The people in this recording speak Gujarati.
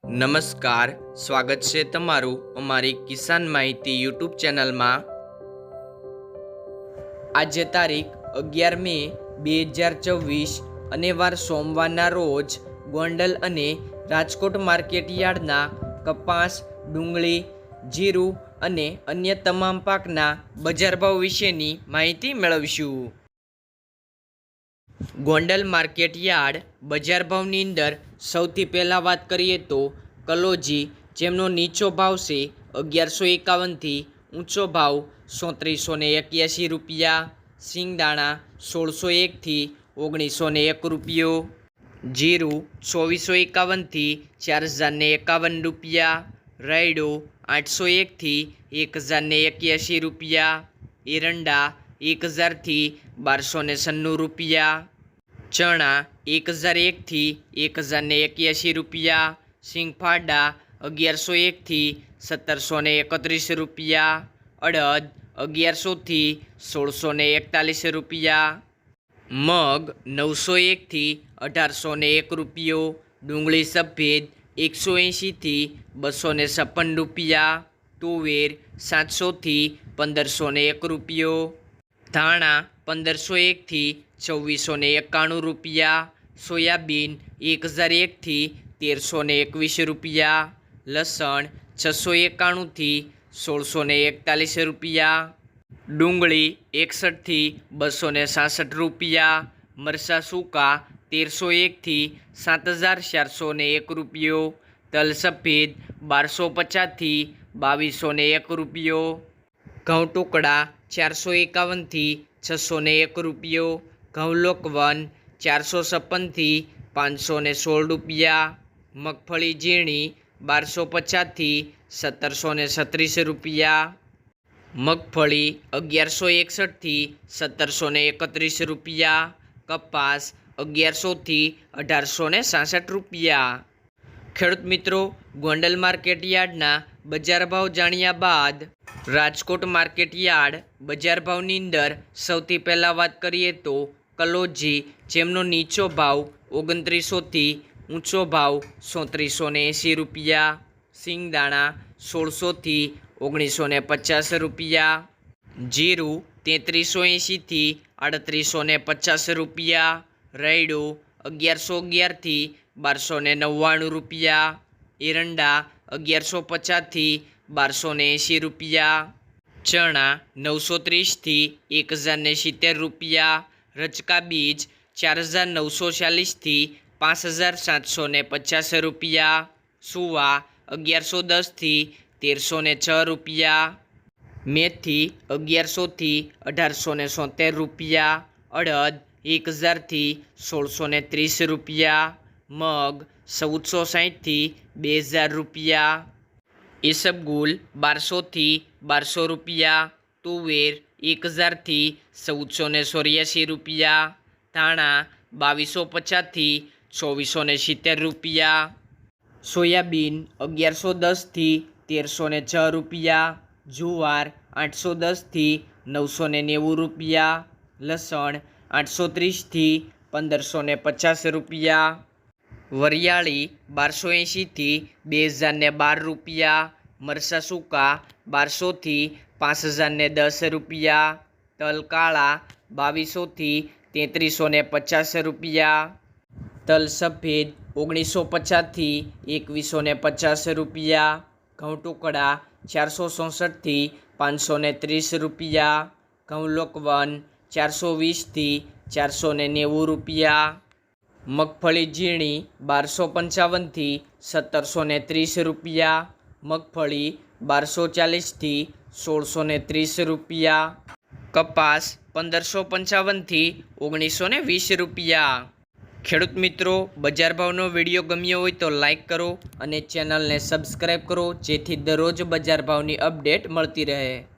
નમસ્કાર, સ્વાગત છે તમારું અમારી કિસાન માહિતી યુટ્યુબ ચેનલમાં। આજે તારીખ 11 મે 2024 અને વાર સોમવારના રોજ ગોંડલ અને રાજકોટ માર્કેટ યાર્ડના કપાસ, ડુંગળી, જીરું અને અન્ય તમામ પાકના બજાર ભાવ વિશેની માહિતી મેળવીશું। ગોંડલ માર્કેટ યાર્ડ બજાર ભાવની અંદર સૌથી પહેલાં વાત કરીએ તો કલોજી, જેમનો નીચો ભાવ છે 1151થી ઊંચો ભાવ 3781 રૂપિયા। સિંગદાણા 1601થી 1901 રૂપિયો। જીરું 2451થી 4051 રૂપિયા। રાયડો 801થી 1081 રૂપિયા। એરંડા 1000થી 1296 રૂપિયા। ચણા 1001થી 1081 રૂપિયા। સિંગફાડા 1101થી 1731 રૂપિયા। અડદ 1100થી 1641 રૂપિયા। મગ 901થી 1801 રૂપિયો। ડુંગળી સફેદ 180થી 256 રૂપિયા। તુવેર 700થી 1501 રૂપિયો। ધાણા 1501થી 2491 રૂપિયા। સોયાબીન 1001થી 1321 રૂપિયા। લસણ 691થી 1641 રૂપિયા। ડુંગળી 61થી 266 રૂપિયા। મરચાં સૂકા 1301થી 7401 રૂપિયો। તલ સફેદ 1250થી 2201 રૂપિયો। ઘઉં ટુકડા 451થી 601 રૂપિયો। ઘઉં લોકવન 456થી 516 રૂપિયા। મગફળી ઝીણી 1250થી 1736 રૂપિયા। મગફળી 1161થી 1731 રૂપિયા। કપાસ 1100થી 1866 રૂપિયા। ખેડૂત મિત્રો, ગોંડલ માર્કેટ યાર્ડના બજાર ભાવ જાણ્યા બાદ રાજકોટ માર્કેટ યાર્ડ બજાર ભાવની અંદર સૌથી પહેલાં વાત કરીએ તો કલોજી, જેમનો નીચો ભાવ 2900થી ઊંચો ભાવ 3780 રૂપિયા। સિંગદાણા 1600થી 1950 રૂપિયા। જીરું 3380થી 3850 રૂપિયા। રાયડો 1111થી 1299 રૂપિયા। એરંડા 1150થી 1280 રૂપિયા। ચણા 930થી 1070 રૂપિયા। રચકા બીજ 4940થી 5750 રૂપિયા। સુવા 1110થી 1306 રૂપિયા। મેથી 1100થી 1870 રૂપિયા। અડદ 1000થી 1630 રૂપિયા। મગ 1460થી 2000 રૂપિયા। ઈસબગુલ 1200થી 1200 રૂપિયા। તુવેર 1000થી 1484 રૂપિયા। ધાણા 2250થી 2470 રૂપિયા। સોયાબીન 1110થી 1306 રૂપિયા। જુવાર 810થી 990 રૂપિયા। લસણ 830થી 1550 રૂપિયા। વરિયાળી 1280થી 2012 રૂપિયા। મરચાં સૂકા 1200થી 5010 રૂપિયા। તલ કાળા 2200થી 3350 રૂપિયા। તલ સફેદ 1950થી 2150 રૂપિયા। ઘઉં ટુકડા 467થી 530 રૂપિયા। ઘઉં લોકવન 420થી 490 રૂપિયા। મગફળી ઝીણી 1255થી 1730 રૂપિયા। મગફળી 1240થી 1630 રૂપિયા। કપાસ 1555થી 1920 રૂપિયા। ખેડૂત મિત્રો, બજાર ભાવનો વિડીયો ગમ્યો હોય તો લાઈક કરો અને ચેનલને સબસ્ક્રાઈબ કરો, જેથી દરરોજ બજાર ભાવની અપડેટ મળતી રહે।